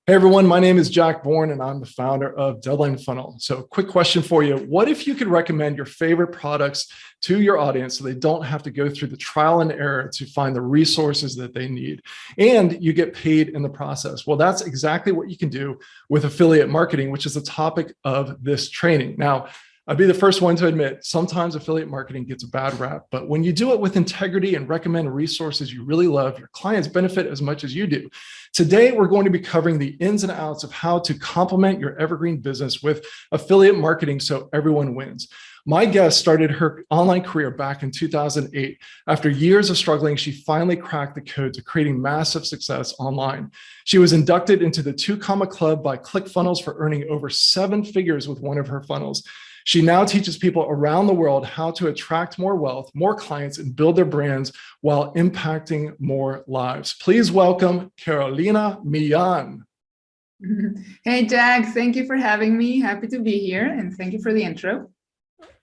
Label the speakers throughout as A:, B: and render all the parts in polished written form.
A: Hey everyone, my name is Jack Bourne and I'm the founder of Deadline Funnel. So quick question for you. What if you could recommend your favorite products to your audience so they don't have to go through the trial and error to find the resources that they need and you get paid in the process? Well, that's exactly what you can do with affiliate marketing, which is the topic of this training. Now, I'd be the first one to admit sometimes affiliate marketing gets a bad rap, but when you do it with integrity and recommend resources you really love, your clients benefit as much as you do. Today, we're going to be covering the ins and outs of how to complement your evergreen business with affiliate marketing so everyone wins. My guest started her online career back in 2008. After years of struggling, she finally cracked the code to creating massive success online. She was inducted into the 2 Comma Club by ClickFunnels for earning over 7 figures with one of her funnels. She now teaches people around the world how to attract more wealth, more clients, and build their brands while impacting more lives. Please welcome Carolina Millán.
B: Hey, Jack, thank you for having me. Happy to be here, and thank you for the intro.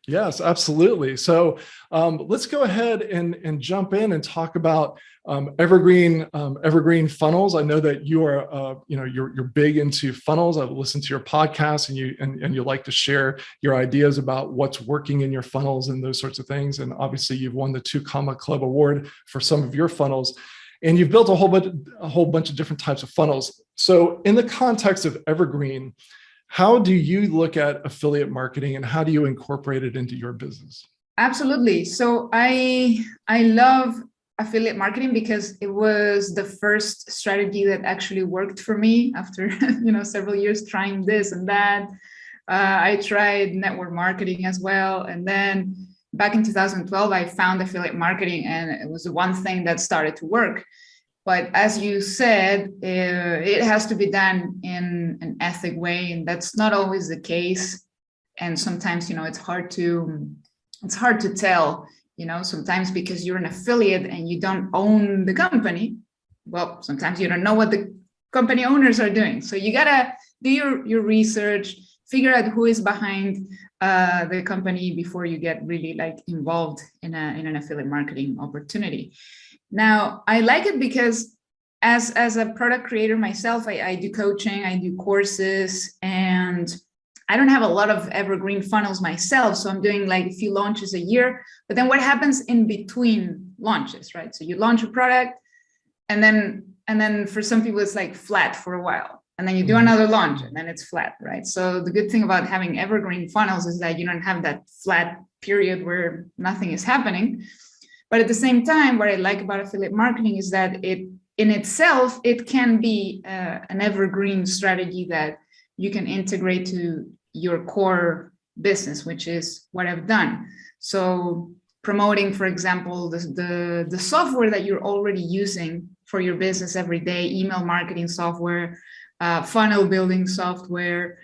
A: Yes, absolutely. So let's go ahead and jump in and talk about evergreen funnels. I know that you are you're big into funnels. I've listened to your podcast and you like to share your ideas about what's working in your funnels and those sorts of things. And obviously, you've won the 2 Comma Club award for some of your funnels, and you've built a whole bunch of different types of funnels. So in the context of evergreen, how do you look at affiliate marketing and how do you incorporate it into your business?
B: Absolutely. So I love affiliate marketing because it was the first strategy that actually worked for me after several years trying this and that. I tried network marketing as well. And then back in 2012, I found affiliate marketing and it was the one thing that started to work. But as you said, it has to be done in an ethic way, and that's not always the case. And sometimes, it's hard to tell, sometimes because you're an affiliate and you don't own the company. Well, sometimes you don't know what the company owners are doing. So you gotta do your research, figure out who is behind the company before you get really involved in an affiliate marketing opportunity. Now, I like it because as a product creator myself, I do coaching, I do courses, and I don't have a lot of evergreen funnels myself. So I'm doing a few launches a year. But then what happens in between launches, right? So you launch a product and then for some people, it's flat for a while. And then you do another launch and then it's flat, right? So the good thing about having evergreen funnels is that you don't have that flat period where nothing is happening. But at the same time, what I like about affiliate marketing is that it in itself, it can be an evergreen strategy that you can integrate to your core business, which is what I've done. So promoting, for example, the software that you're already using for your business every day, email marketing software, funnel building software,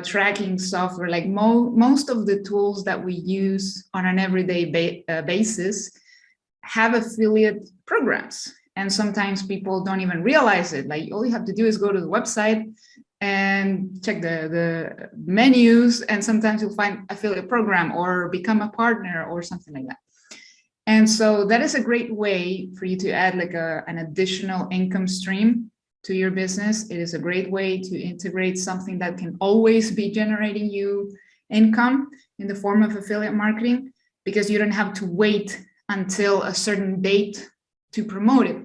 B: tracking software, most of the tools that we use on an everyday basis have affiliate programs. And sometimes people don't even realize it. All you have to do is go to the website and check the menus, and sometimes you'll find affiliate program or become a partner or something like that. And so that is a great way for you to add an additional income stream to your business. It is a great way to integrate something that can always be generating you income in the form of affiliate marketing, because you don't have to wait until a certain date to promote it.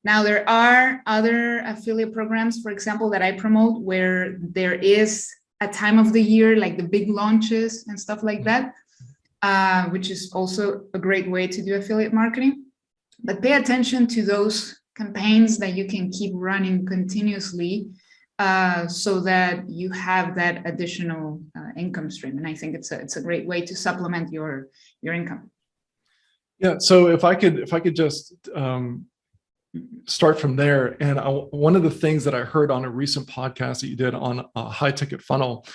B: Now, there are other affiliate programs, for example, that I promote where there is a time of the year, like the big launches and stuff like that, which is also a great way to do affiliate marketing. But pay attention to those campaigns that you can keep running continuously so that you have that additional income stream. And I think it's a great way to supplement your income.
A: Yeah. So if I could just start from there. And one of the things that I heard on a recent podcast that you did on a high ticket funnel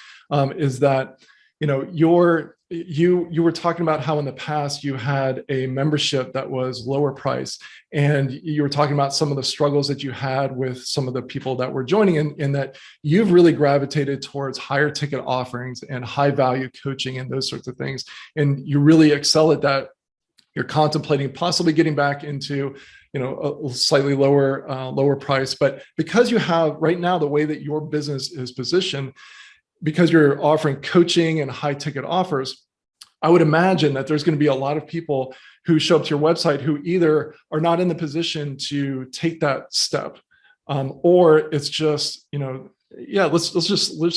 A: is that, you were talking about how in the past you had a membership that was lower price, and you were talking about some of the struggles that you had with some of the people that were joining in that you've really gravitated towards higher ticket offerings and high value coaching and those sorts of things. And you really excel at that you're contemplating possibly getting back into, a slightly lower price. But because you have right now, the way that your business is positioned, because you're offering coaching and high ticket offers, I would imagine that there's going to be a lot of people who show up to your website who either are not in the position to take that step, or it's just, let's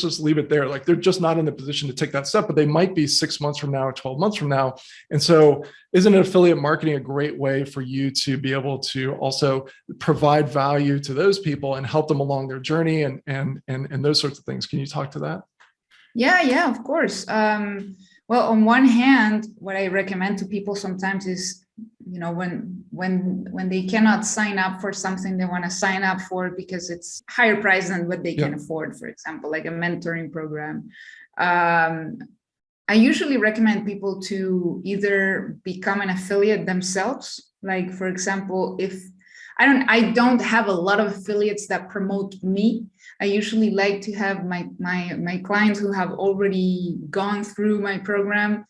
A: just leave it there. Like they're just not in the position to take that step, but they might be 6 months from now or 12 months from now. And so isn't affiliate marketing a great way for you to be able to also provide value to those people and help them along their journey and those sorts of things? Can you talk to that?
B: Yeah, of course. Well, on one hand, what I recommend to people sometimes is, when they cannot sign up for something they want to sign up for because it's higher price than what they can afford, for example, like a mentoring program. I usually recommend people to either become an affiliate themselves. Like, for example, if I don't have a lot of affiliates that promote me. I usually like to have my clients who have already gone through my program.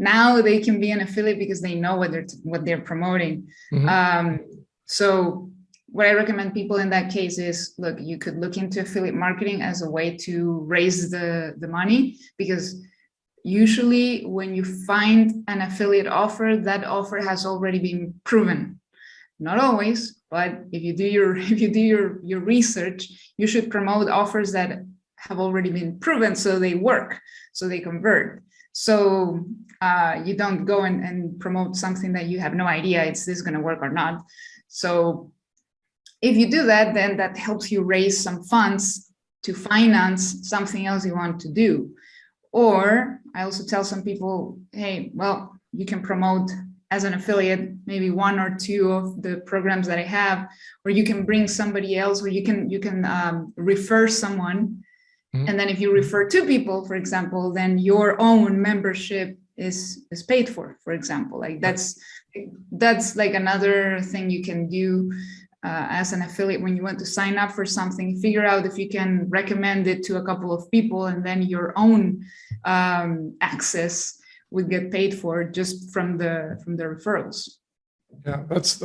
B: Now they can be an affiliate because they know what they're promoting. Mm-hmm. So what I recommend people in that case is, look, you could look into affiliate marketing as a way to raise the money, because usually when you find an affiliate offer, that offer has already been proven. Not always, but if you do your research, you should promote offers that have already been proven, so they work, so they convert. So you don't go and promote something that you have no idea is this going to work or not. So if you do that, then that helps you raise some funds to finance something else you want to do. Or I also tell some people, hey, well, you can promote as an affiliate, maybe one or two of the programs that I have, or you can bring somebody else, or you can refer someone. Mm-hmm. And then if you refer two people, for example, then your own membership is paid for example. Like that's like another thing you can do as an affiliate when you want to sign up for something. Figure out if you can recommend it to a couple of people, and then your own access would get paid for just from the referrals.
A: Yeah, that's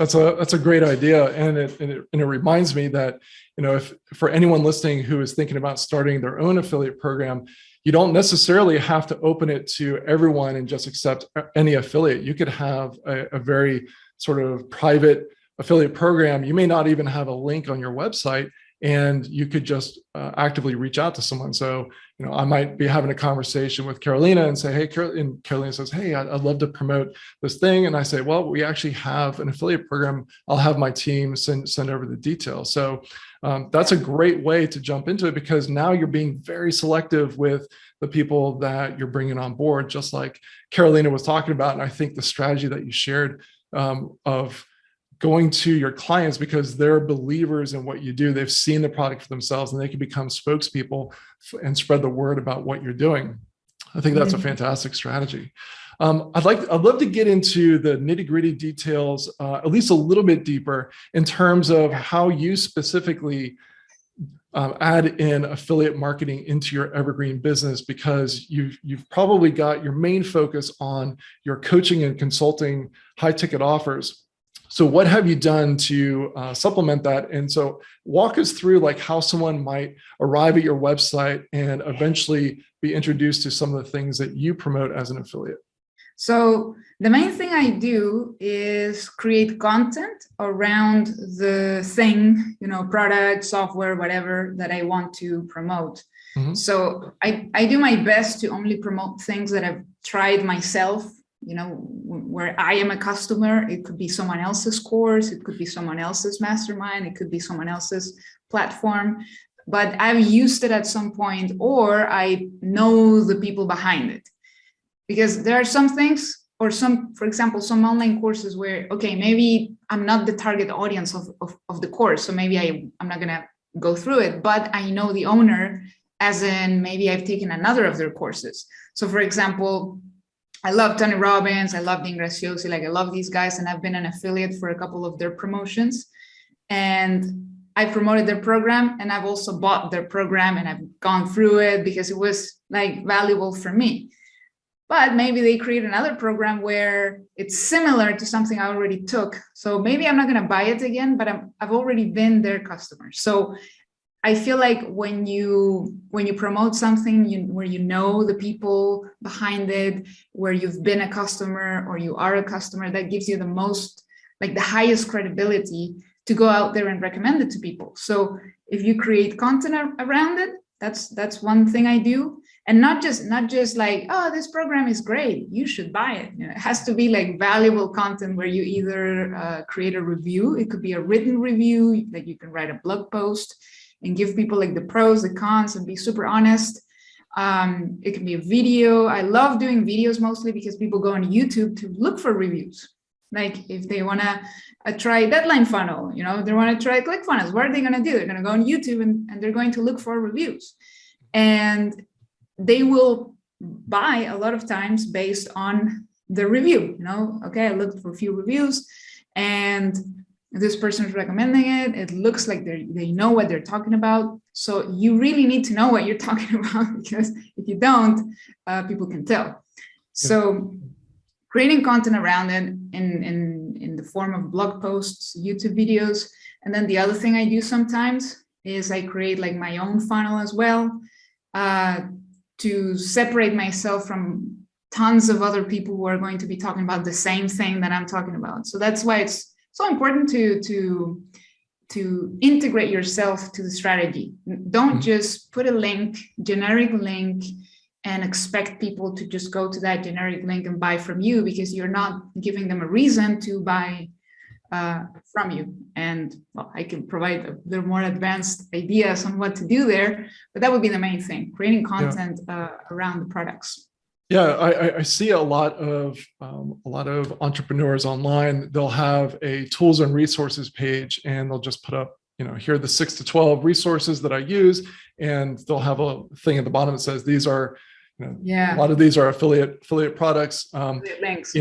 A: a great idea, and it reminds me that, if for anyone listening who is thinking about starting their own affiliate program, you don't necessarily have to open it to everyone and just accept any affiliate. You could have a very sort of private affiliate program. You may not even have a link on your website, and you could just actively reach out to someone. So, I might be having a conversation with Carolina and say, hey, and Carolina says, hey, I'd love to promote this thing. And I say, well, we actually have an affiliate program. I'll have my team send over the details. So that's a great way to jump into it, because now you're being very selective with the people that you're bringing on board, just like Carolina was talking about. And I think the strategy that you shared of going to your clients because they're believers in what you do. They've seen the product for themselves, and they can become spokespeople and spread the word about what you're doing. I think that's a fantastic strategy. I'd love to get into the nitty-gritty details, at least a little bit deeper, in terms of how you specifically add in affiliate marketing into your Evergreen business, because you've probably got your main focus on your coaching and consulting high-ticket offers. So what have you done to supplement that? And so walk us through like how someone might arrive at your website and eventually be introduced to some of the things that you promote as an affiliate.
B: So the main thing I do is create content around the thing, product, software, whatever that I want to promote. Mm-hmm. So I do my best to only promote things that I've tried myself, where I am a customer. It could be someone else's course, it could be someone else's mastermind, it could be someone else's platform, but I've used it at some point, or I know the people behind it. Because there are some things, or for example, some online courses where, okay, maybe I'm not the target audience of the course, so maybe I'm not gonna go through it, but I know the owner, as in maybe I've taken another of their courses. So for example, I love Tony Robbins, I love Dean Graziosi, I love these guys, and I've been an affiliate for a couple of their promotions. And I promoted their program, and I've also bought their program, and I've gone through it because it was valuable for me. but maybe they create another program where it's similar to something I already took. So maybe I'm not going to buy it again, but I've already been their customer. So I feel like when you promote something where you know the people behind it, where you've been a customer or you are a customer, that gives you the most, like the highest credibility to go out there and recommend it to people. So if you create content around it, that's one thing I do. And not just like, oh, this program is great, you should buy it. It has to be like valuable content where you either create a review. It could be a written review, like you can write a blog post and give people like the pros, the cons, and be super honest. It can be a video. I love doing videos mostly because people go on YouTube to look for reviews. Like if they want to try deadline funnel, they want to try ClickFunnels, what are they going to do? They're going to go on YouTube and they're going to look for reviews. And they will buy a lot of times based on the review. Okay, I looked for a few reviews and this person is recommending it. It looks like they know what they're talking about. So you really need to know what you're talking about, because if you don't, people can tell. So creating content around it in the form of blog posts, YouTube videos. And then the other thing I do sometimes is I create like my own funnel as well, to separate myself from tons of other people who are going to be talking about the same thing that I'm talking about. So that's why it's so important to integrate yourself to the strategy. Don't just put a link, generic link, and expect people to just go to that generic link and buy from you, because you're not giving them a reason to buy from you. And well, I can provide the more advanced ideas on what to do there, but that would be the main thing: creating content around the products.
A: Yeah, I see a lot of entrepreneurs online. They'll have a tools and resources page, and they'll just put up, here are the 6 to 12 resources that I use, and they'll have a thing at the bottom that says these are, a lot of these are affiliate products.
B: Affiliate links.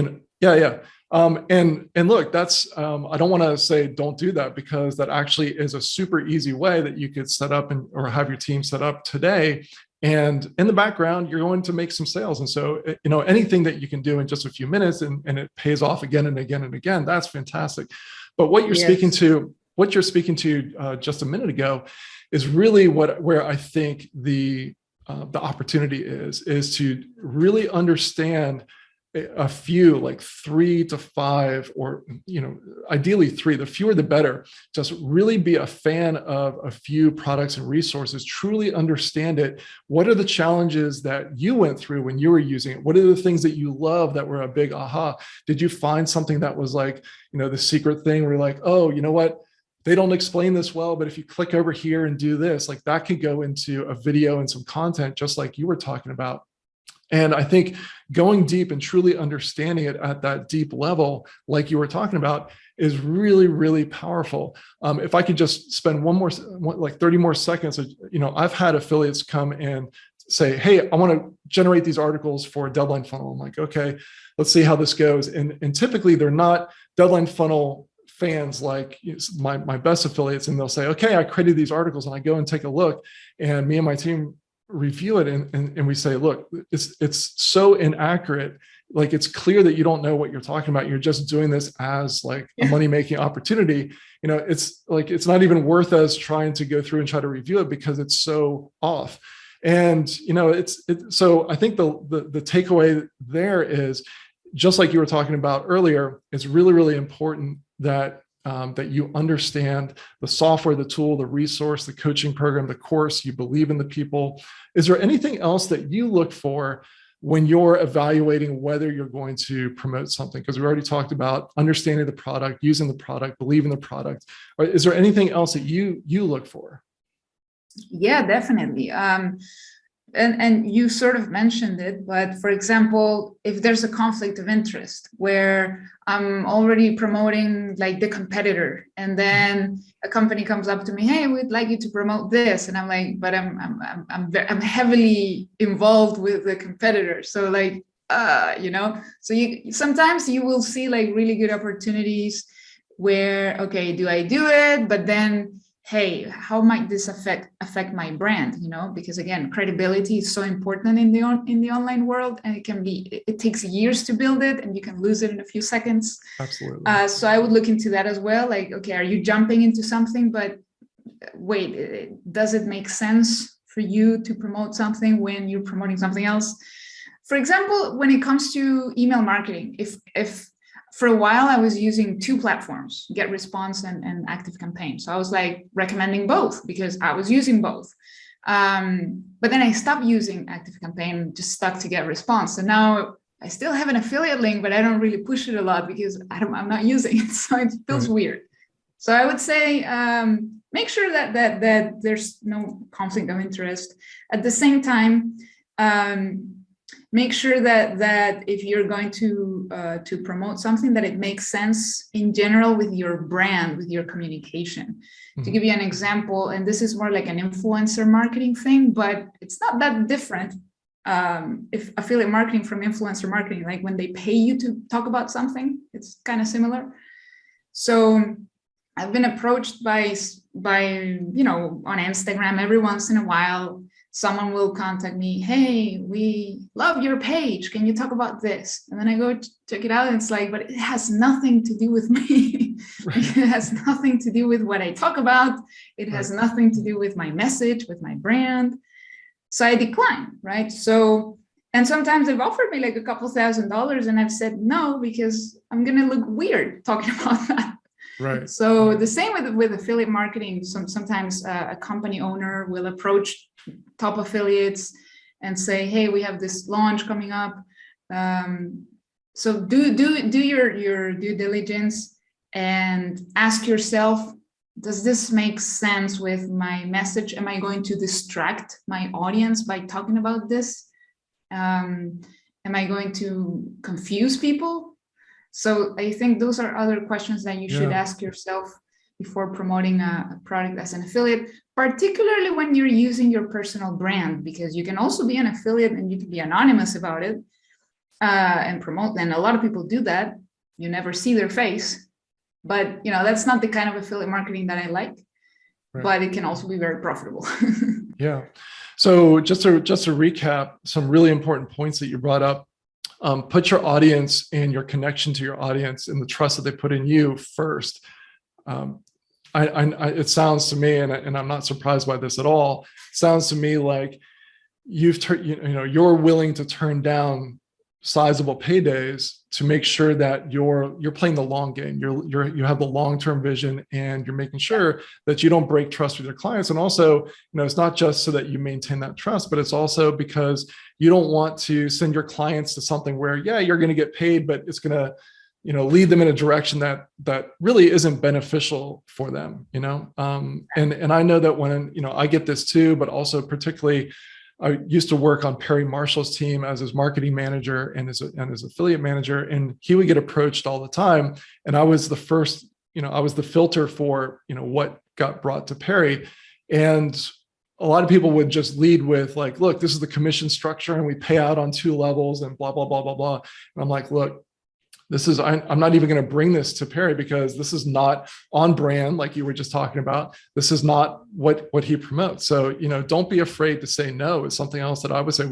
A: And look, that's I don't want to say don't do that, because that actually is a super easy way that you could set up or have your team set up today. And in the background, you're going to make some sales. And so, anything that you can do in just a few minutes and it pays off again and again and again, that's fantastic. But what you're speaking to just a minute ago is really where I think the opportunity is to really understand a few, like 3 to 5, or ideally 3, the fewer the better. Just really be a fan of a few products and resources, truly understand it. What are the challenges that you went through when you were using it? What are the things that you love that were a big aha? Did you find something that was like, the secret thing where you're like, oh, you know what? They don't explain this well, but if you click over here and do this, like that could go into a video and some content, just like you were talking about. And I think going deep and truly understanding it at that deep level, like you were talking about, is really, really powerful. If I could just spend like 30 more seconds, I've had affiliates come and say, hey, I want to generate these articles for a deadline funnel. I'm like, okay, let's see how this goes. And typically they're not deadline funnel fans like my best affiliates. And they'll say, okay, I created these articles, and I go and take a look, and me and my team review it, and we say, look, it's so inaccurate. Like, it's clear that you don't know what you're talking about. You're just doing this as like a money-making opportunity. It's like, it's not even worth us trying to go through and try to review it because it's so off. And, so I think the takeaway there is, just like you were talking about earlier, it's really, really important that you understand the software, the tool, the resource, the coaching program, the course. You believe in the people. Is there anything else that you look for when you're evaluating whether you're going to promote something? Because we already talked about understanding the product, using the product, believe in the product. Is there anything else that you look for?
B: Yeah, definitely. And you sort of mentioned it, but for example, if there's a conflict of interest where I'm already promoting like the competitor, and then a company comes up to me, hey, we'd like you to promote this, and I'm like, but I'm heavily involved with the competitor, so like, so sometimes you will see like really good opportunities where, okay, do I do it? But then hey, how might this affect my brand? Because again, credibility is so important in the online world, and it takes years to build it, and you can lose it in a few seconds.
A: Absolutely.
B: So I would look into that as well. Like, okay, are you jumping into something, but wait, does it make sense for you to promote something when you're promoting something else? For example, when it comes to email marketing, if for a while I was using two platforms, GetResponse and ActiveCampaign. So I was like recommending both because I was using both. But then I stopped using ActiveCampaign, just stuck to GetResponse. So now I still have an affiliate link, but I don't really push it a lot because I'm not using it. So it feels weird. So I would say make sure that there's no conflict of interest. At the same time, make sure that if you're going to promote something, that it makes sense in general with your brand, with your communication. Mm-hmm. To give you an example, and this is more like an influencer marketing thing, but it's not that different. If affiliate marketing from influencer marketing, like when they pay you to talk about something, it's kind of similar. So I've been approached by on Instagram every once in a while. Someone will contact me, hey, we love your page. Can you talk about this? And then I go check it out, and it's like, but it has nothing to do with me. Right. It has nothing to do with what I talk about. It has nothing to do with my message, with my brand. So I decline, right? So, and sometimes they've offered me like a couple $1,000s, and I've said no, because I'm going to look weird talking about that.
A: Right.
B: So the same with affiliate marketing. Sometimes a company owner will approach top affiliates and say, hey, we have this launch coming up. So do your due diligence and ask yourself, does this make sense with my message? Am I going to distract my audience by talking about this? Am I going to confuse people? So I think those are other questions that you should ask yourself before promoting a product as an affiliate, particularly when you're using your personal brand, because you can also be an affiliate and you can be anonymous about it and promote. And a lot of people do that. You never see their face, but that's not the kind of affiliate marketing that I like, but it can also be very profitable.
A: Yeah. So just to recap some really important points that you brought up. Put your audience and your connection to your audience and the trust that they put in you first. It sounds to me, and I'm not surprised by this at all, sounds to me like you're willing to turn down sizable paydays to make sure that you're playing the long game. You have the long-term vision, and you're making sure that you don't break trust with your clients. And also, it's not just so that you maintain that trust, but it's also because you don't want to send your clients to something where, you're going to get paid, but it's going to, lead them in a direction that really isn't beneficial for them. And I know that when, I get this too, but also particularly I used to work on Perry Marshall's team as his marketing manager and his affiliate manager, and he would get approached all the time. And I was the first, I was the filter for, what got brought to Perry. And a lot of people would just lead with like, look, this is the commission structure and we pay out on 2 levels and blah, blah, blah, blah, blah. And I'm like, look, I'm not even going to bring this to Perry because this is not on brand, like you were just talking about. This is not what he promotes. So, don't be afraid to say no is something else that I would say.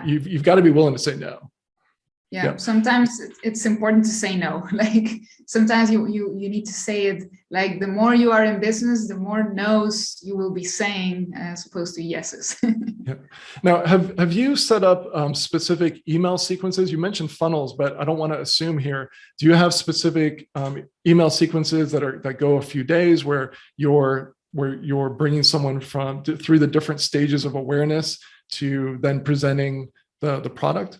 A: You've got to be willing to say no.
B: Yeah. Sometimes it's important to say no. Like sometimes you need to say it. Like the more you are in business, the more no's you will be saying as opposed to yeses.
A: Yeah. Now, have you set up specific email sequences? You mentioned funnels, but I don't want to assume here. Do you have specific email sequences that go a few days where you're bringing someone through the different stages of awareness to then presenting the product?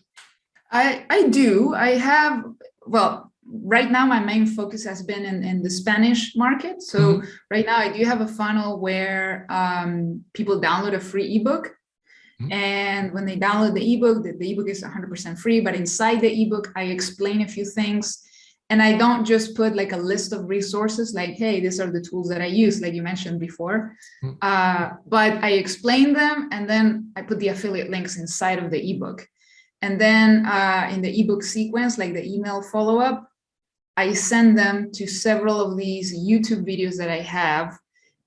B: I do. I have, right now my main focus has been in the Spanish market. So right now I do have a funnel where people download a free ebook. And when they download the ebook is 100% free, but inside the ebook, I explain a few things. And I don't just put like a list of resources like, hey, these are the tools that I use, like you mentioned before. But I explain them, and then I put the affiliate links inside of the ebook. And then in the ebook sequence, like the email follow-up, I send them to several of these YouTube videos that I have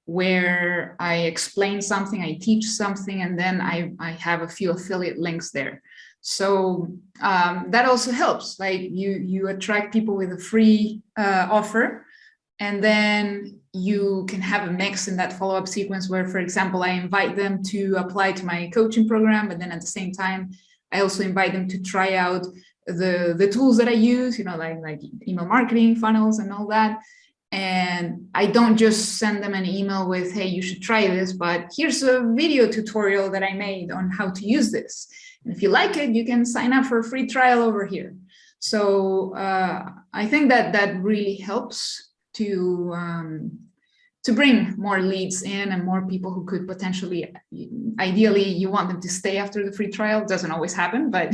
B: where I explain something, I teach something, and then I have a few affiliate links there. So that also helps. Like you attract people with a free offer, and then you can have a mix in that follow-up sequence where, for example, I invite them to apply to my coaching program, but then at the same time, I also invite them to try out the tools that I use, like email marketing, funnels, and all that. And I don't just send them an email with, hey, you should try this, but here's a video tutorial that I made on how to use this. And if you like it, you can sign up for a free trial over here. So I think that really helps to bring more leads in and more people who could potentially, ideally, you want them to stay after the free trial. It doesn't always happen, but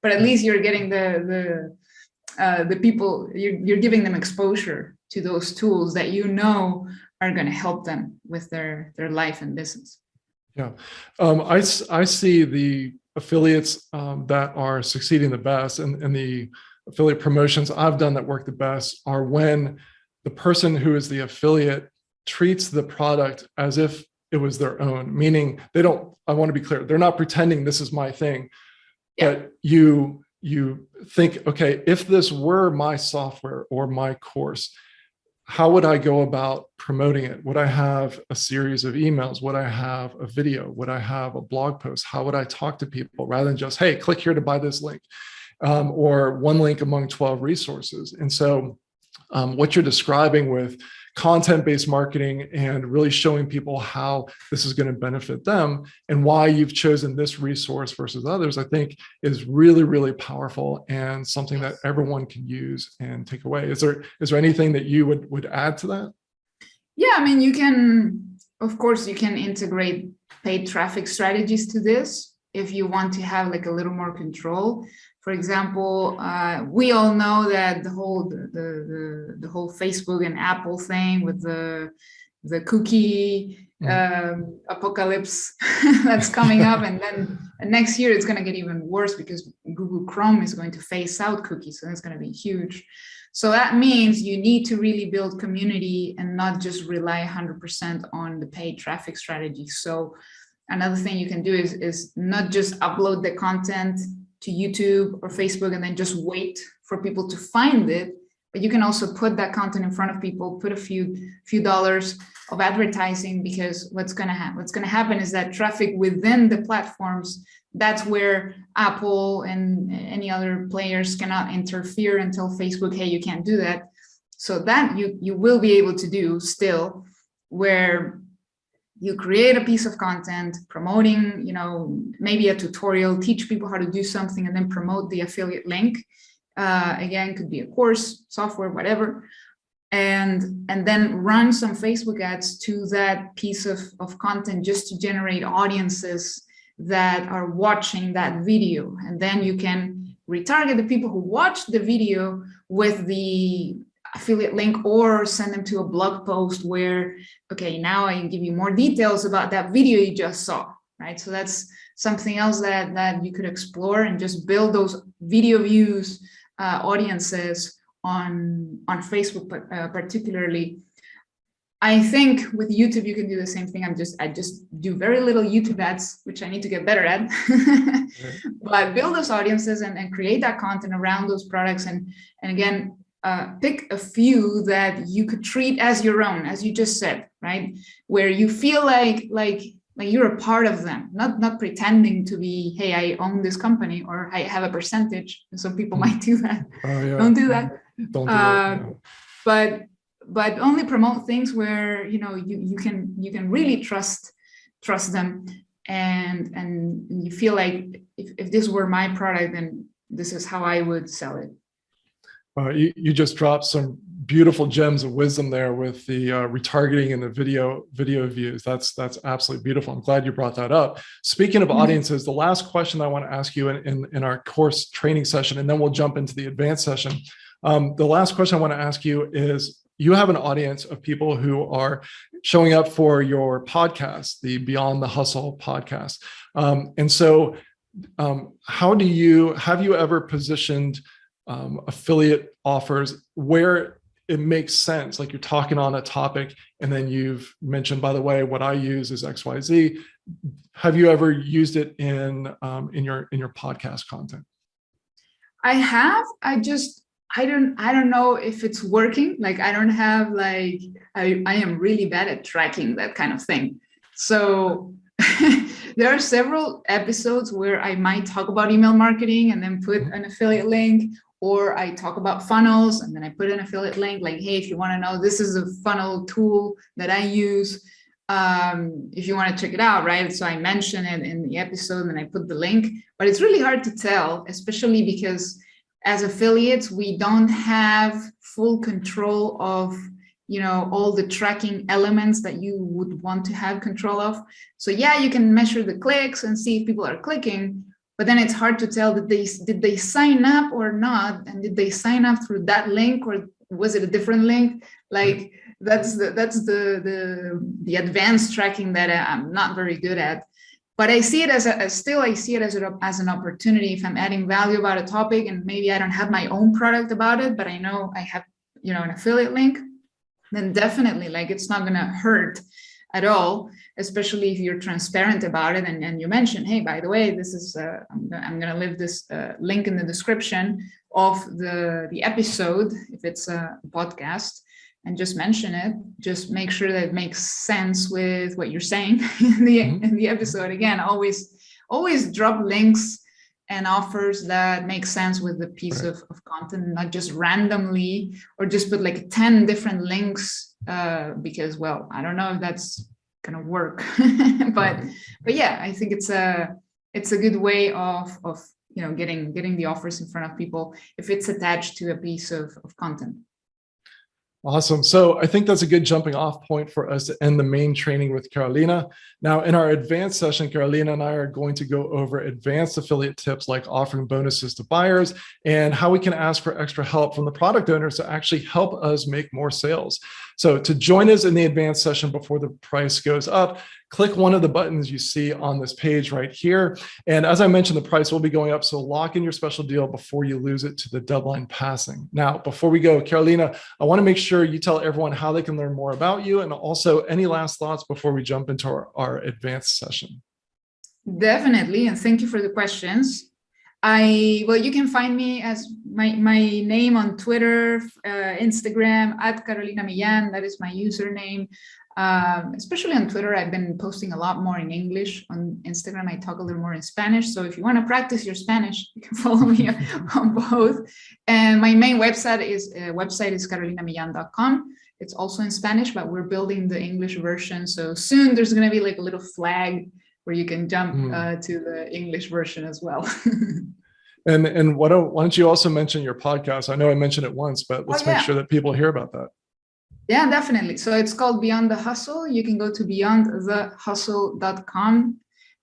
B: but at least you're getting the people, you're giving them exposure to those tools that are going to help them with their life and business.
A: Yeah, I see the affiliates that are succeeding the best, and the affiliate promotions I've done that work the best are when the person who is the affiliate treats the product as if it was their own, meaning they don't, I want to be clear, they're not pretending this is my thing, but you think, okay, if this were my software or my course, how would I go about promoting it? Would I have a series of emails? Would I have a video? Would I have a blog post? How would I talk to people rather than just, hey, click here to buy this link, or one link among 12 resources? And so what you're describing with content-based marketing and really showing people how this is going to benefit them and why you've chosen this resource versus others, I think is really, really powerful and something that everyone can use and take away. Is there anything that you would add to that?
B: Yeah, I mean, of course, you can integrate paid traffic strategies to this if you want to have like a little more control. For example, we all know that the whole Facebook and Apple thing with the cookie apocalypse that's coming up, and then next year it's going to get even worse because Google Chrome is going to phase out cookies, so it's going to be huge. So that means you need to really build community and not just rely 100% on the paid traffic strategy. So another thing you can do is not just upload the content to YouTube or Facebook and then just wait for people to find it, but you can also put that content in front of people, put a few dollars of advertising, because what's going to happen is that traffic within the platforms, that's where Apple and any other players cannot interfere and tell Facebook, hey, you can't do that. So that you will be able to do still, where you create a piece of content promoting, maybe a tutorial, teach people how to do something, and then promote the affiliate link. Again, could be a course, software, whatever. And then run some Facebook ads to that piece of content just to generate audiences that are watching that video. And then you can retarget the people who watched the video with the affiliate link, or send them to a blog post where, okay, now I can give you more details about that video you just saw, right? So that's something else that you could explore and just build those video views, audiences on Facebook, particularly. I think with YouTube, you can do the same thing. I just do very little YouTube ads, which I need to get better at, but build those audiences and create that content around those products. And again, pick a few that you could treat as your own, as you just said, right? Where you feel like you're a part of them, not pretending to be, hey, I own this company or I have a percentage. And some people might do that. Oh, yeah. Don't do that. Don't do that. No. But only promote things where you can really trust them, and you feel like if this were my product, then this is how I would sell it.
A: You just dropped some beautiful gems of wisdom there with the retargeting and the video views. That's absolutely beautiful. I'm glad you brought that up. Speaking of audiences, the last question I want to ask you in our course training session, and then we'll jump into the advanced session. The last question I want to ask you is, you have an audience of people who are showing up for your podcast, the Beyond the Hustle podcast. And so have you ever positioned affiliate offers where it makes sense. Like you're talking on a topic and then you've mentioned, by the way, what I use is XYZ. Have you ever used it in your podcast content?
B: I have. I don't know if it's working. Like I don't have like I am really bad at tracking that kind of thing. So there are several episodes where I might talk about email marketing and then put an affiliate link, or I talk about funnels and then I put an affiliate link like, hey, if you want to know, this is a funnel tool that I use. If you want to check it out, right? So I mention it in the episode and I put the link, but it's really hard to tell, especially because as affiliates, we don't have full control of, all the tracking elements that you would want to have control of. So yeah, you can measure the clicks and see if people are clicking, but then it's hard to tell did they sign up or not, and did they sign up through that link or was it a different link? Like that's the advanced tracking that I'm not very good at. But I see it as an opportunity if I'm adding value about a topic and maybe I don't have my own product about it, but I know I have, an affiliate link, then definitely like it's not going to hurt at all, especially if you're transparent about it. And you mention, hey, by the way, this is, I'm going to leave this link in the description of the episode, if it's a podcast, and just mention it. Just make sure that it makes sense with what you're saying in the episode. Again, always drop links and offers that make sense with the piece of content, not just randomly or just put like 10 different links because, well, I don't know if that's gonna work. but yeah, I think it's a good way of getting the offers in front of people if it's attached to a piece of content.
A: Awesome. So I think that's a good jumping off point for us to end the main training with Carolina. Now, in our advanced session, Carolina and I are going to go over advanced affiliate tips like offering bonuses to buyers and how we can ask for extra help from the product owners to actually help us make more sales. So to join us in the advanced session before the price goes up, click one of the buttons you see on this page right here. And as I mentioned, the price will be going up. So lock in your special deal before you lose it to the deadline passing. Now, before we go, Carolina, I want to make sure you tell everyone how they can learn more about you and also any last thoughts before we jump into our advanced session.
B: Definitely. And thank you for the questions. You can find me as my name on Twitter, Instagram at Carolina Millán. That is my username. Especially on Twitter, I've been posting a lot more in English. On Instagram, I talk a little more in Spanish. So if you want to practice your Spanish, you can follow me on both. And my main website is carolinamillan.com. It's also in Spanish, but we're building the English version. So soon there's going to be like a little flag where you can jump to the English version as well.
A: And why don't you also mention your podcast? I know I mentioned it once, but let's make sure that people hear about that.
B: Yeah, definitely. So it's called Beyond the Hustle. You can go to beyondthehustle.com.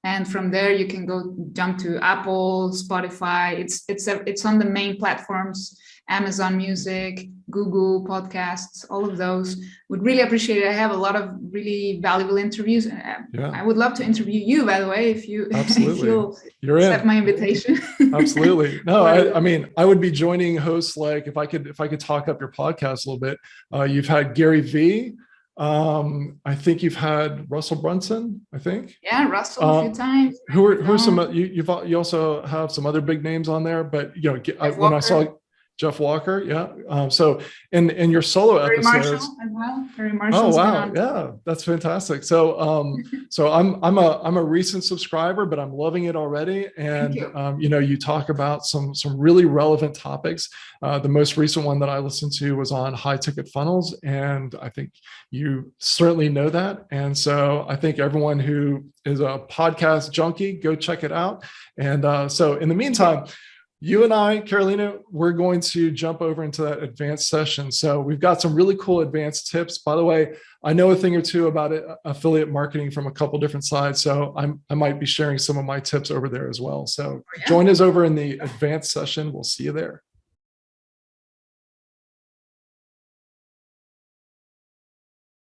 B: And from there, you can jump to Apple, Spotify. It's on the main platforms, Amazon Music, Google Podcasts, all of those. Would really appreciate it. I have a lot of really valuable interviews. I would love to interview you, by the way, if you'll accept my invitation.
A: Absolutely. No, I mean, I would be joining hosts like if I could talk up your podcast a little bit. You've had Gary Vee. I think you've had Russell Brunson, I think.
B: Yeah, Russell a few times.
A: Who are some, you also have some other big names on there, but when I saw Jeff Walker, yeah. So in your solo episodes,
B: Marshall as well.
A: Oh wow, yeah, that's fantastic. So I'm a recent subscriber, but I'm loving it already. And you talk about some really relevant topics. The most recent one that I listened to was on high ticket funnels, and I think you certainly know that. And so I think everyone who is a podcast junkie, go check it out. And so in the meantime, you and I, Carolina, we're going to jump over into that advanced session. So we've got some really cool advanced tips. By the way, I know a thing or two about affiliate marketing from a couple different sides. So I might be sharing some of my tips over there as well. So join us over in the advanced session. We'll see you there.